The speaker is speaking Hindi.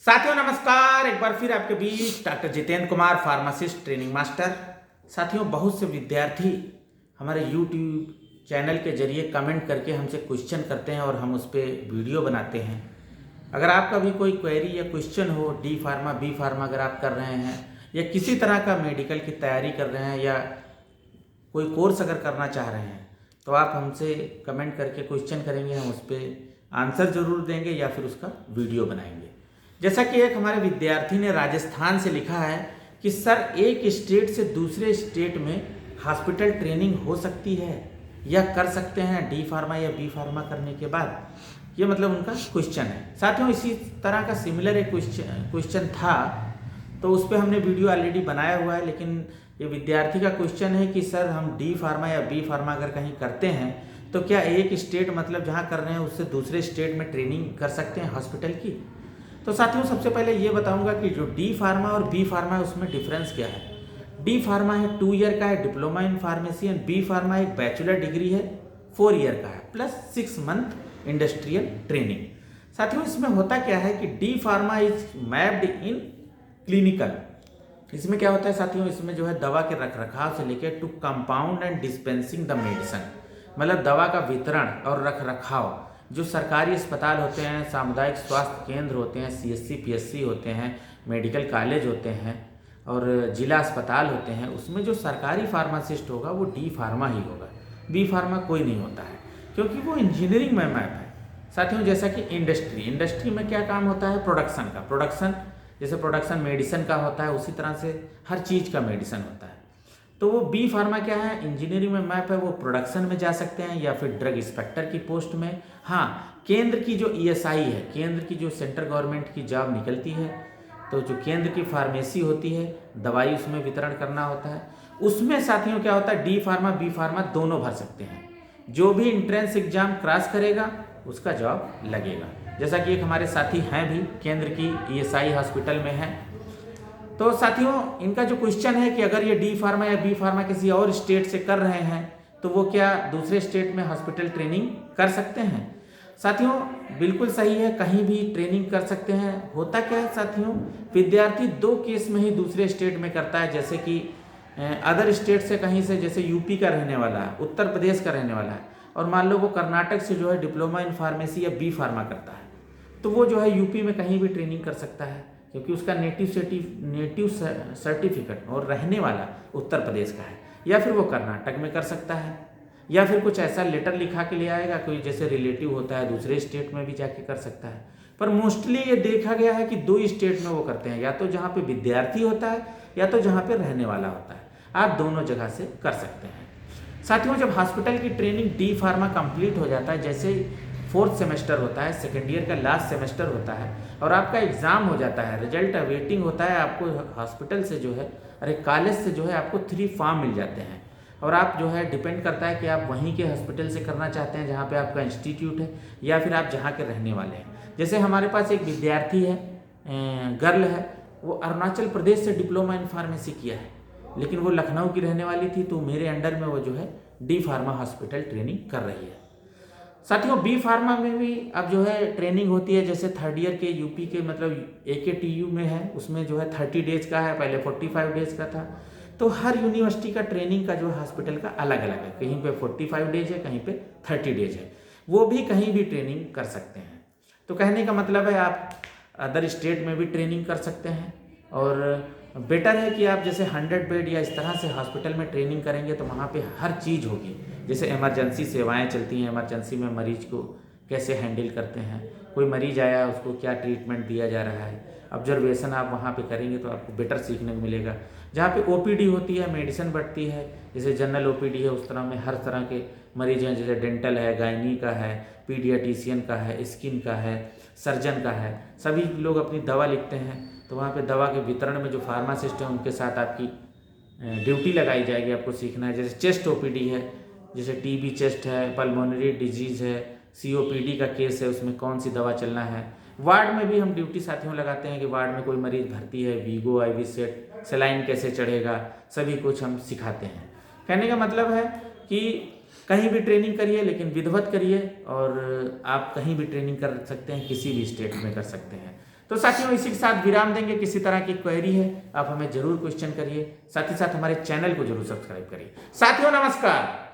साथियों नमस्कार, एक बार फिर आपके बीच doctor Jitendra Kumar, pharmacist training master. साथियों, बहुत से विद्यार्थी हमारे यूट्यूब चैनल के जरिए कमेंट करके हमसे क्वेश्चन करते हैं और हम उस पर वीडियो बनाते हैं। अगर आपका भी कोई क्वेरी या क्वेश्चन हो, डी फार्मा बी फार्मा अगर आप कर रहे हैं या किसी तरह का मेडिकल की तैयारी कर रहे हैं या कोई कोर्स अगर करना चाह रहे हैं, तो आप हमसे कमेंट करके क्वेश्चन करेंगे, हम उस पर आंसर ज़रूर देंगे या फिर उसका वीडियो बनाएंगे। जैसा कि एक हमारे विद्यार्थी ने राजस्थान से लिखा है कि सर, एक स्टेट से दूसरे स्टेट में हॉस्पिटल ट्रेनिंग हो सकती है या कर सकते हैं डी फार्मा या बी फार्मा करने के बाद। ये मतलब उनका क्वेश्चन है। साथियों, इसी तरह का सिमिलर एक क्वेश्चन था, तो उस पर हमने वीडियो ऑलरेडी बनाया हुआ है। लेकिन ये विद्यार्थी का क्वेश्चन है कि सर, हम डी फार्मा या बी फार्मा अगर कहीं करते हैं तो क्या एक स्टेट मतलब जहाँ कर रहे हैं उससे दूसरे स्टेट में ट्रेनिंग कर सकते हैं हॉस्पिटल की। तो साथियों, सबसे पहले ये बताऊंगा कि जो डी फार्मा और बी फार्मा है उसमें डिफरेंस क्या है। डी फार्मा है 2 ईयर का है, diploma in pharmacy, and B pharma एक बैचलर डिग्री है 4 ईयर का है प्लस 6 मंथ इंडस्ट्रियल ट्रेनिंग। साथियों, इसमें होता क्या है कि D pharma is mapped in clinical. इसमें क्या होता है साथियों, इसमें जो है दवा के रखरखाव से लेकर to compound and dispensing the medicine, मतलब दवा का वितरण और रखरखाव। जो सरकारी अस्पताल होते हैं, सामुदायिक स्वास्थ्य केंद्र होते हैं, सीएससी पीएससी होते हैं, मेडिकल कॉलेज होते हैं और जिला अस्पताल होते हैं, उसमें जो सरकारी फार्मासिस्ट होगा वो डी फार्मा ही होगा। बी फार्मा कोई नहीं होता है, क्योंकि वो इंजीनियरिंग में मैप है। साथियों, जैसा कि इंडस्ट्री में क्या काम होता है, प्रोडक्शन जैसे प्रोडक्शन मेडिसिन का होता है, उसी तरह से हर चीज़ का मेडिसिन होता है। तो वो बी फार्मा क्या है, इंजीनियरिंग में मैप है, वो प्रोडक्शन में जा सकते हैं या फिर ड्रग इंस्पेक्टर की पोस्ट में। हाँ, केंद्र की जो ईएसआई है, केंद्र की जो सेंट्रल गवर्नमेंट की जॉब निकलती है, तो जो केंद्र की फार्मेसी होती है, दवाई उसमें वितरण करना होता है, उसमें साथियों क्या होता है, डी फार्मा बी फार्मा दोनों भर सकते हैं। जो भी इंट्रेंस एग्जाम क्रॉस करेगा उसका जॉब लगेगा। जैसा कि एक हमारे साथी हैं भी केंद्र की ईएसआई हॉस्पिटल में हैं। तो साथियों, इनका जो क्वेश्चन है कि अगर ये डी फार्मा या बी फार्मा किसी और स्टेट से कर रहे हैं तो वो क्या दूसरे स्टेट में हॉस्पिटल ट्रेनिंग कर सकते हैं। साथियों, बिल्कुल सही है, कहीं भी ट्रेनिंग कर सकते हैं। होता क्या है साथियों, विद्यार्थी 2 केस में ही दूसरे स्टेट में करता है। जैसे कि अदर स्टेट से कहीं से, जैसे यूपी का रहने वाला है, उत्तर प्रदेश का रहने वाला है, और मान लो वो कर्नाटक से जो है डिप्लोमा इन फार्मेसी या बी फार्मा करता है, तो वो जो है यूपी में कहीं भी ट्रेनिंग कर सकता है, क्योंकि उसका नेटिव सर्टिफिकेट और रहने वाला उत्तर प्रदेश का है। या फिर वो कर्नाटक में कर सकता है, या फिर कुछ ऐसा लेटर लिखा के ले आएगा, कोई जैसे रिलेटिव होता है दूसरे स्टेट में भी जाके कर सकता है। पर मोस्टली ये देखा गया है कि 2 स्टेट में वो करते हैं, या तो जहाँ पे विद्यार्थी होता है या तो जहाँ पे रहने वाला होता है। आप दोनों जगह से कर सकते हैं। साथियों, जब हॉस्पिटल की ट्रेनिंग डी फार्मा कंप्लीट हो जाता है, जैसे 4th सेमेस्टर होता है, सेकेंड ईयर का लास्ट सेमेस्टर होता है, और आपका एग्ज़ाम हो जाता है, रिजल्ट अवेटिंग होता है, आपको हॉस्पिटल से जो है, कॉलेज से जो है आपको 3 फॉर्म मिल जाते हैं। और आप जो है डिपेंड करता है कि आप वहीं के हॉस्पिटल से करना चाहते हैं जहाँ पे आपका इंस्टीट्यूट है, या फिर आप जहाँ के रहने वाले हैं। जैसे हमारे पास एक विद्यार्थी है, गर्ल है, वो अरुणाचल प्रदेश से डिप्लोमा इन फार्मेसी किया है, लेकिन वो लखनऊ की रहने वाली थी, तो मेरे अंडर में वो जो है डी फार्मा हॉस्पिटल ट्रेनिंग कर रही है। साथियों, बी फार्मा में भी अब जो है ट्रेनिंग होती है। जैसे 3rd ईयर के यूपी के मतलब AKTU में है, उसमें जो है 30 डेज का है, पहले 45 डेज का था। तो हर यूनिवर्सिटी का ट्रेनिंग का जो हॉस्पिटल का अलग अलग है, कहीं पे 45 डेज है, कहीं पे 30 डेज है। वो भी कहीं भी ट्रेनिंग कर सकते हैं। तो कहने का मतलब है आप अदर स्टेट में भी ट्रेनिंग कर सकते हैं, और बेटर है कि आप जैसे 100 बेड या इस तरह से हॉस्पिटल में ट्रेनिंग करेंगे तो वहाँ पे हर चीज़ होगी। जैसे इमरजेंसी सेवाएं चलती हैं, इमरजेंसी में मरीज को कैसे हैंडल करते हैं, कोई मरीज आया उसको क्या ट्रीटमेंट दिया जा रहा है, ऑब्जर्वेशन आप वहाँ पे करेंगे तो आपको बेटर सीखने को मिलेगा। जहाँ पे OPD होती है, मेडिसिन बढ़ती है, जैसे जनरल OPD है, उस तरह में हर तरह के मरीज हैं, जैसे डेंटल है, गायनी का है, पीडियाटिशियन का है, स्किन का है, सर्जन का है, सभी लोग अपनी दवा लिखते हैं। तो वहाँ पे दवा के वितरण में जो फार्मासिस्ट हैं उनके साथ आपकी ड्यूटी लगाई जाएगी, आपको सीखना है। जैसे चेस्ट OPD है, जैसे TB चेस्ट है, पल्मोनरी डिजीज़ है, COPD का केस है, उसमें कौन सी दवा चलना है। वार्ड में भी हम ड्यूटी साथियों लगाते हैं कि वार्ड में कोई मरीज भर्ती है, वीगो IV सेट, सेलाइन कैसे चढ़ेगा, सभी कुछ हम सिखाते हैं। कहने का मतलब है कि कहीं भी ट्रेनिंग करिए, लेकिन विधिवत करिए, और आप कहीं भी ट्रेनिंग कर सकते हैं, किसी भी स्टेट में कर सकते हैं। तो साथियों इसी के साथ विराम देंगे। किसी तरह की क्वेरी है आप हमें जरूर क्वेश्चन करिए, साथ ही साथ हमारे चैनल को जरूर सब्सक्राइब करिए। साथियों नमस्कार।